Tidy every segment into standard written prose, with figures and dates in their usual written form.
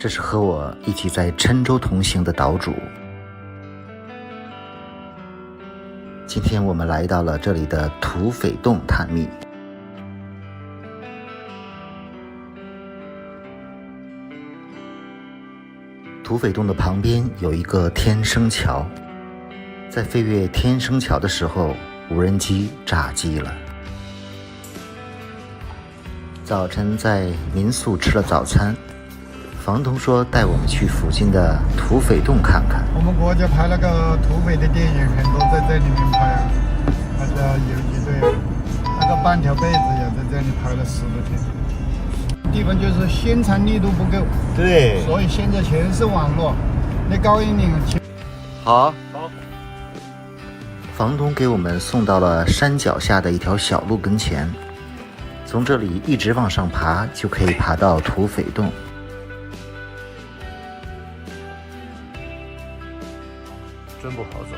这是和我一起在郴州同行的岛主。今天我们来到了这里的土匪洞探秘。土匪洞的旁边有一个天生桥，在飞越天生桥的时候，无人机炸机了。早晨在民宿吃了早餐，房东说带我们去附近的土匪洞看看。我们国家拍那个土匪的电影很多在这里面拍啊，那个游击队，那个半条被子也在这里拍了10多天。地方就是宣传力度不够，对，所以现在全是网络。那高引领好。房东给我们送到了山脚下的一条小路跟前，从这里一直往上爬，就可以爬到土匪洞。真不好走。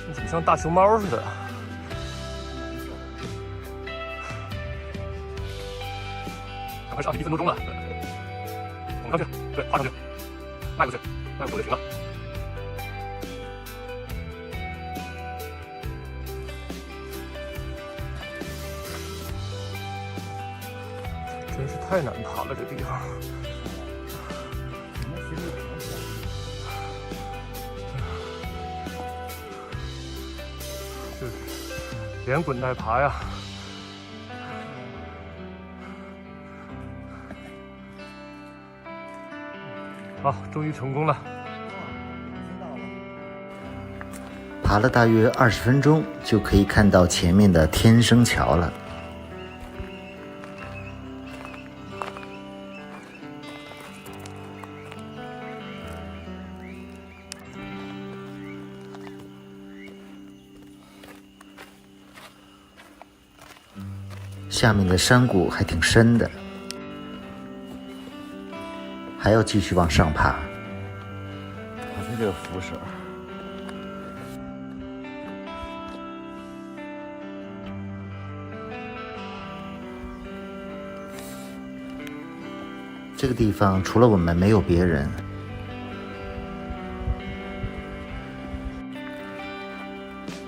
你怎么像大熊猫似的？赶快上去，1分多钟了。我们上去，对，爬上去，迈过去，迈过去就行了。真是太难爬了，这地方。是连滚带爬呀！好，终于成功了。爬了大约20分钟，就可以看到前面的天生桥了。下面的山谷还挺深的，还要继续往上爬。好像这个扶手。这个地方除了我们没有别人。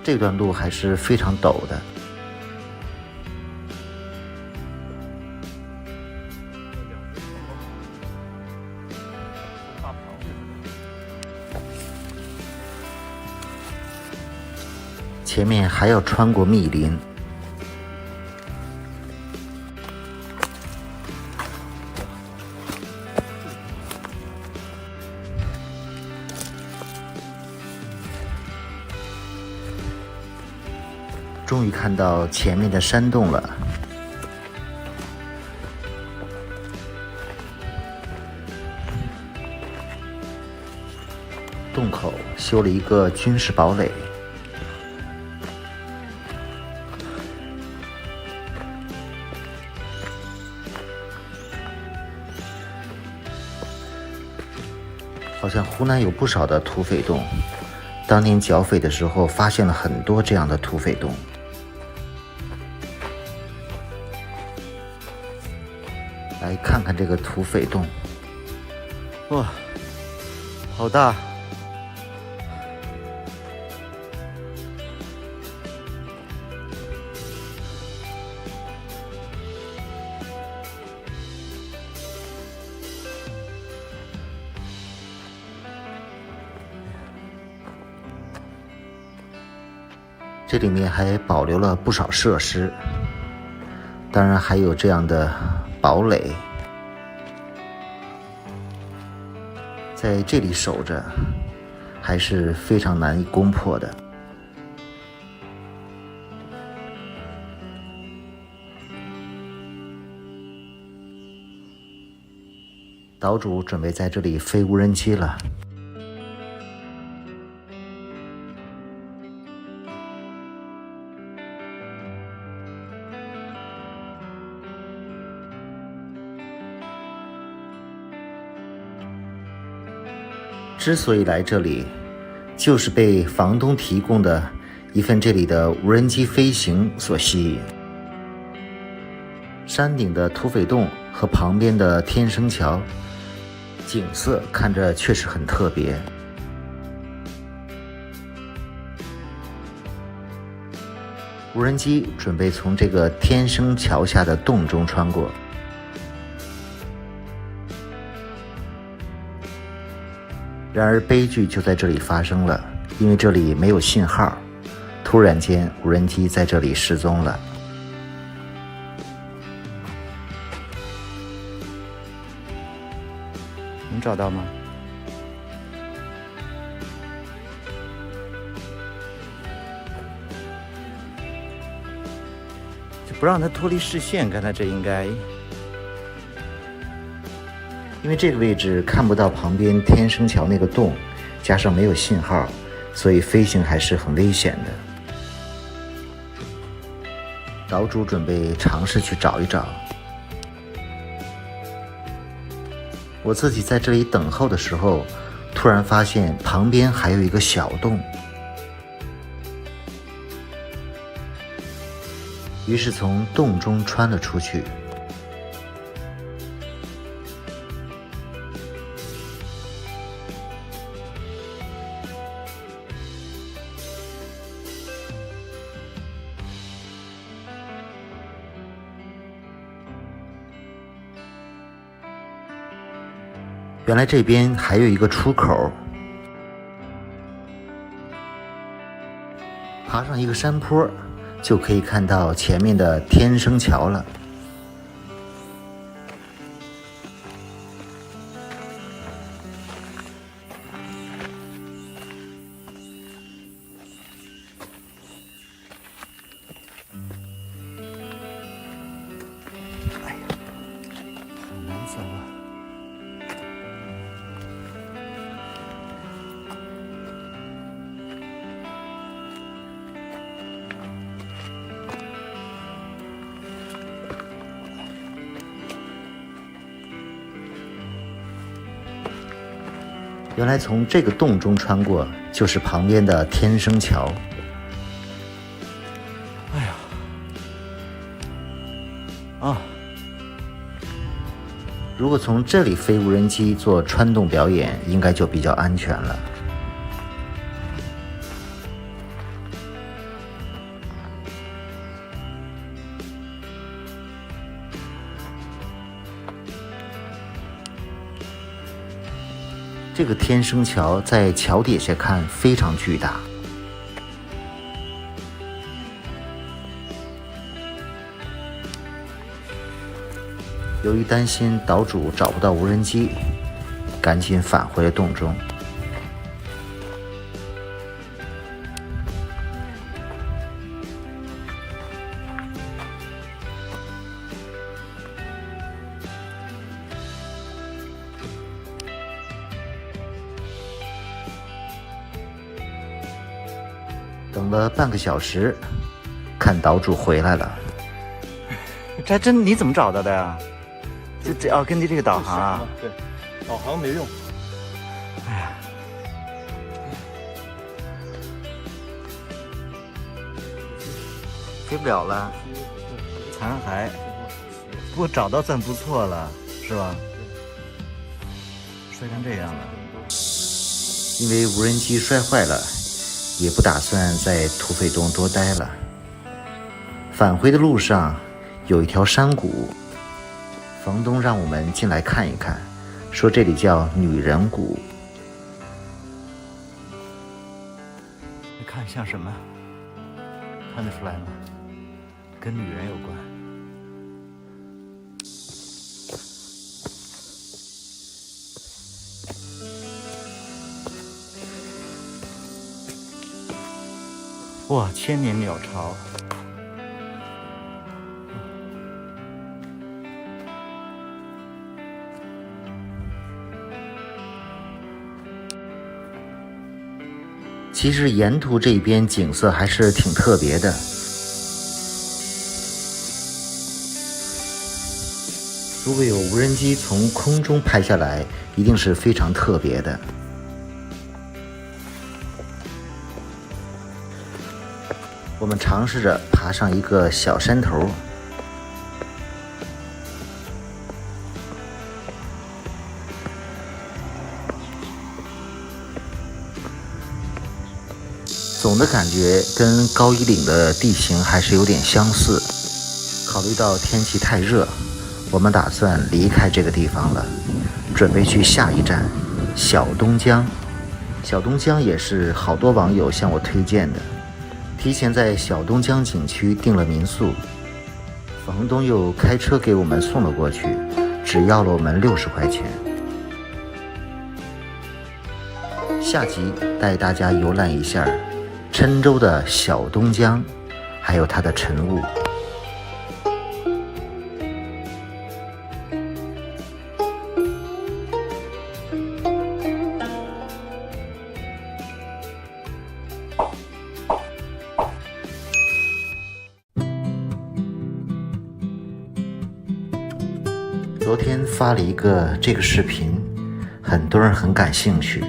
这段路还是非常陡的。前面还要穿过密林。终于看到前面的山洞了。洞口修了一个军事堡垒。好像湖南有不少的土匪洞，当年剿匪的时候发现了很多这样的土匪洞。来看看这个土匪洞，哇，好大！这里面还保留了不少设施，当然还有这样的堡垒，在这里守着还是非常难以攻破的。岛主准备在这里飞无人机了。之所以来这里，就是被房东提供的已被这里的无人机飞行所吸引。山顶的土匪洞和旁边的天生桥，景色看着确实很特别。无人机准备从这个天生桥下的洞中穿过，然而悲剧就在这里发生了，因为这里没有信号，突然间无人机在这里失踪了。能找到吗？就不让它脱离视线，刚才这应该，因为这个位置看不到旁边天生桥那个洞，加上没有信号，所以飞行还是很危险的。岛主准备尝试去找一找。我自己在这里等候的时候，突然发现旁边还有一个小洞，于是从洞中穿了出去。原来这边还有一个出口，爬上一个山坡，就可以看到前面的天生桥了。哎呀，好难走啊！原来从这个洞中穿过，就是旁边的天生桥。哎呀，啊！如果从这里飞无人机做穿洞表演，应该就比较安全了。这个天生桥在桥底下看非常巨大，由于担心岛主找不到无人机，赶紧返回了洞中。等了半个小时，看岛主回来了。这还真你怎么找到的呀？就这哦，根据这个导航啊。对，导航没用。哎呀，飞不了了，残骸。不过找到算不错了，是吧？摔成这样了，因为无人机摔坏了。也不打算在土匪洞多待了。返回的路上有一条山谷，房东让我们进来看一看，说这里叫女人谷。你看像什么？看得出来吗？跟女人有关。哇，千年鸟巢！其实沿途这边景色还是挺特别的。如果有无人机从空中拍下来，一定是非常特别的。我们尝试着爬上一个小山头，总的感觉跟高一岭的地形还是有点相似。考虑到天气太热，我们打算离开这个地方了，准备去下一站小东江。小东江也是好多网友向我推荐的，提前在小东江景区订了民宿，房东又开车给我们送了过去，只要了我们60块钱。下集带大家游览一下郴州的小东江，还有它的晨雾。昨天发了一个这个视频，很多人很感兴趣。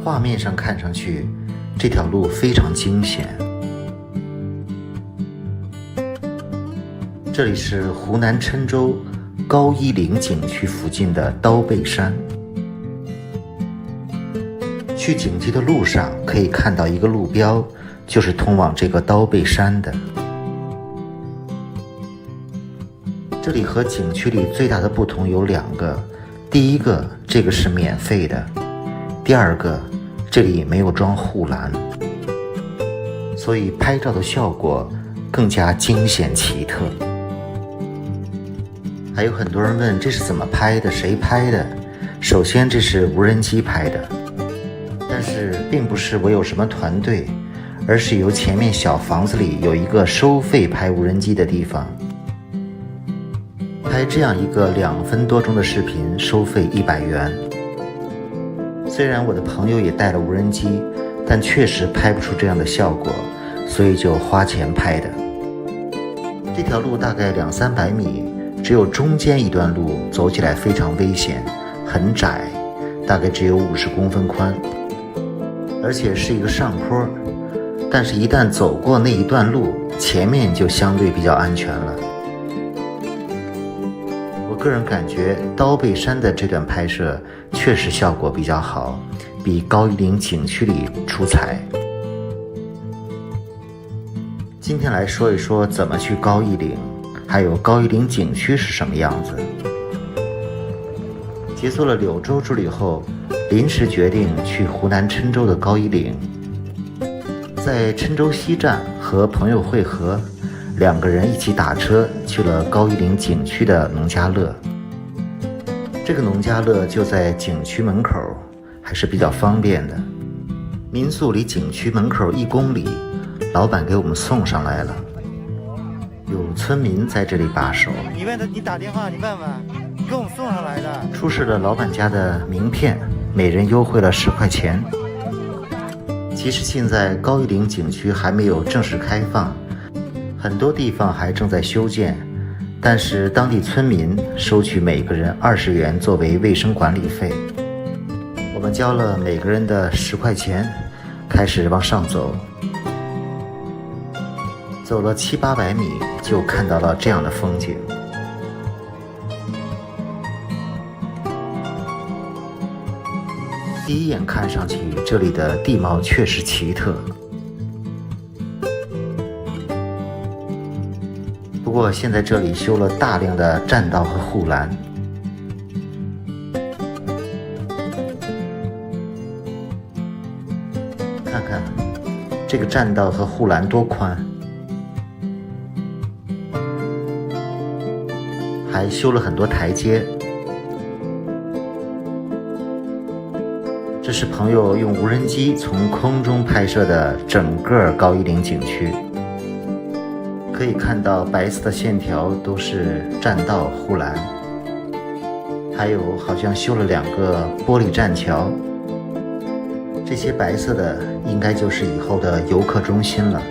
画面上看上去，这条路非常惊险。这里是湖南郴州高一岭景区附近的刀背山。去景区的路上可以看到一个路标，就是通往这个刀背山的。这里和景区里最大的不同有2个，第一个，这个是免费的；第二个，这里没有装护栏，所以拍照的效果更加惊险奇特。还有很多人问这是怎么拍的，谁拍的？首先这是无人机拍的，但是并不是我有什么团队，而是由前面小房子里有一个收费拍无人机的地方。拍这样一个2分多钟的视频，收费100元。虽然我的朋友也带了无人机，但确实拍不出这样的效果，所以就花钱拍的。这条路大概200-300米，只有中间一段路走起来非常危险，很窄，大概只有50公分宽，而且是一个上坡。但是一旦走过那一段路，前面就相对比较安全了。个人感觉刀背山的这段拍摄确实效果比较好，比高一岭景区里出彩。今天来说一说怎么去高一岭，还有高一岭景区是什么样子。结束了柳州之旅后，临时决定去湖南郴州的高一岭。在郴州西站和朋友会合，2个人一起打车去了高一岭景区的农家乐。这个农家乐就在景区门口，还是比较方便的。民宿离景区门口1公里，老板给我们送上来了。有村民在这里把守。你问他，你打电话，你问问，给我们送上来的。出示了老板家的名片，每人优惠了10块钱。其实现在高一岭景区还没有正式开放，很多地方还正在修建，但是当地村民收取每个人20元作为卫生管理费。我们交了每个人的10块钱，开始往上走。走了700-800米，就看到了这样的风景。第一眼看上去，这里的地貌确实奇特。不过现在这里修了大量的栈道和护栏。看看这个栈道和护栏多宽，还修了很多台阶。这是朋友用无人机从空中拍摄的整个高一岭景区，可以看到白色的线条都是栈道护栏，还有好像修了2个玻璃栈桥，这些白色的应该就是以后的游客中心了。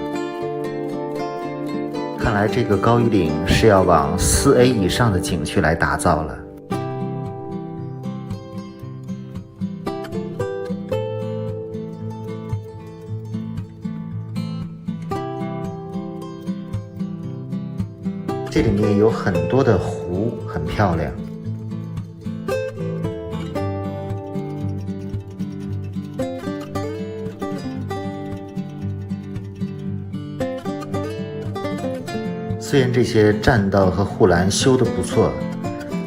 看来这个高一岭是要往4A 以上的景区来打造了。这里面有很多的湖，很漂亮。虽然这些栈道和护栏修得不错，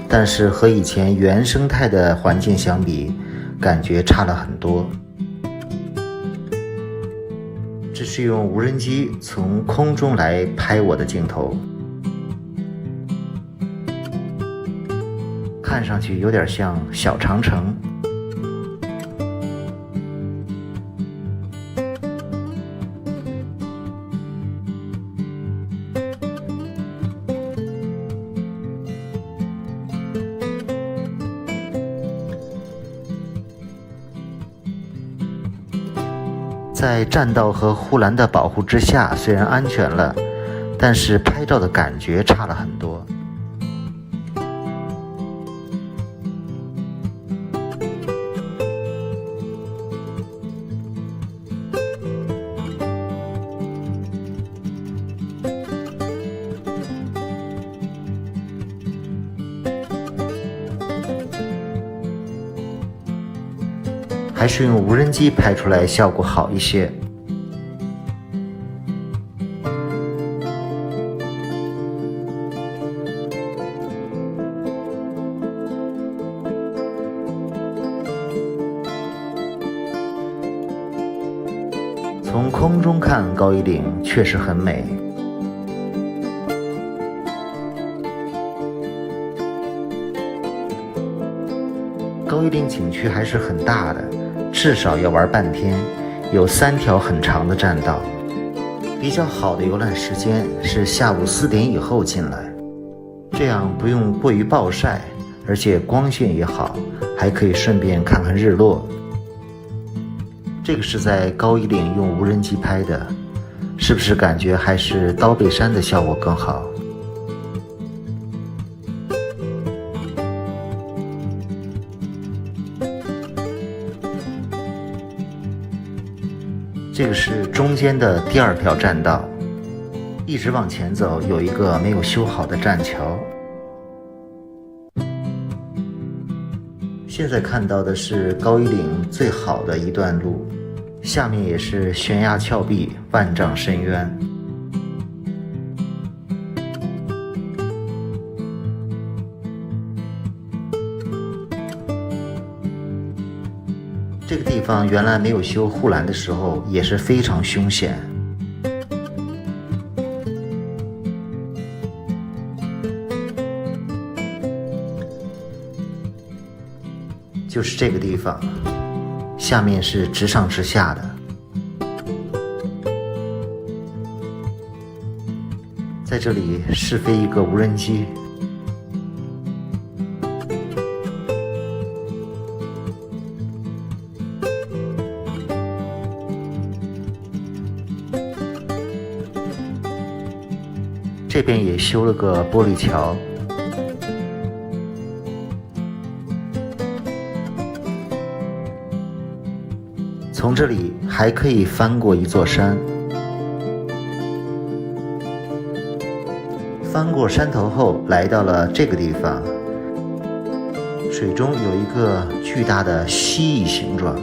但是和以前原生态的环境相比，感觉差了很多。这是用无人机从空中来拍我的镜头，看上去有点像小长城。在栈道和护栏的保护之下，虽然安全了，但是拍照的感觉差了很多。还是用无人机拍出来效果好一些。从空中看高一岭确实很美。高一岭景区还是很大的，至少要玩半天，有3条很长的栈道。比较好的游览时间是下午4点以后进来，这样不用过于暴晒，而且光线也好，还可以顺便看看日落。这个是在高一岭用无人机拍的，是不是感觉还是刀背山的效果更好？这个是中间的第2条栈道，一直往前走有一个没有修好的栈桥。现在看到的是高一岭最好的一段路，下面也是悬崖峭壁，万丈深渊。这个地方原来没有修护栏的时候也是非常凶险。就是这个地方，下面是直上直下的。在这里试飞一个无人机。这边也修了个玻璃桥。从这里还可以翻过一座山。翻过山头后，来到了这个地方，水中有一个巨大的蜥蜴形状。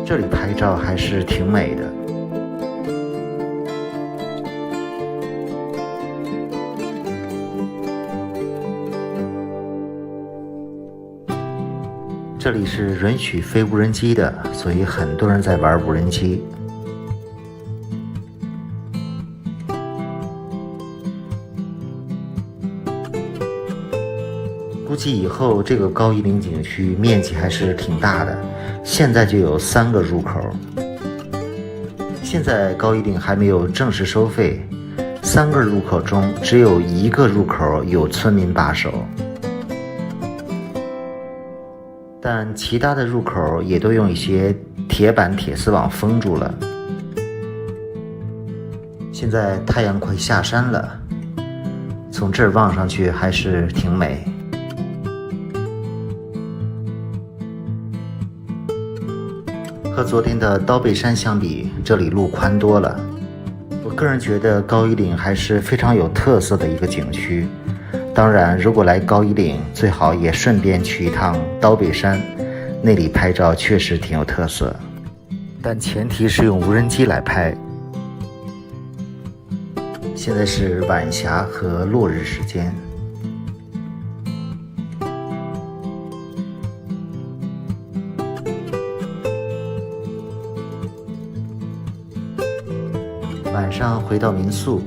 这里拍照还是挺美的。这里是允许飞无人机的，所以很多人在玩无人机。估计以后这个高一岭景区面积还是挺大的，现在就有3个入口。现在高一岭还没有正式收费，3个入口中只有1个入口有村民把守。但其他的入口也都用一些铁板铁丝网封住了。现在太阳快下山了，从这儿望上去还是挺美。和昨天的刀背山相比，这里路宽多了。我个人觉得高一岭还是非常有特色的一个景区。当然，如果来高一岭，最好也顺便去一趟刀背山，那里拍照确实挺有特色，但前提是用无人机来拍。现在是晚霞和落日时间。晚上回到民宿，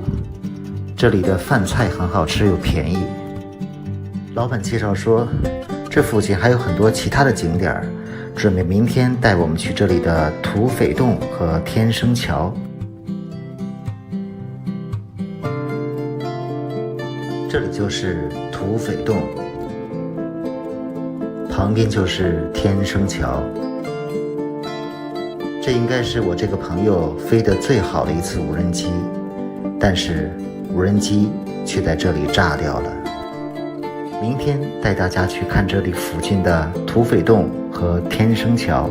这里的饭菜很好吃又便宜。老板介绍说，这附近还有很多其他的景点，准备明天带我们去这里的土匪洞和天生桥。这里就是土匪洞，旁边就是天生桥。这应该是我这个朋友飞得最好的一次无人机，但是无人机却在这里炸掉了。明天带大家去看这里附近的土匪洞和天生桥。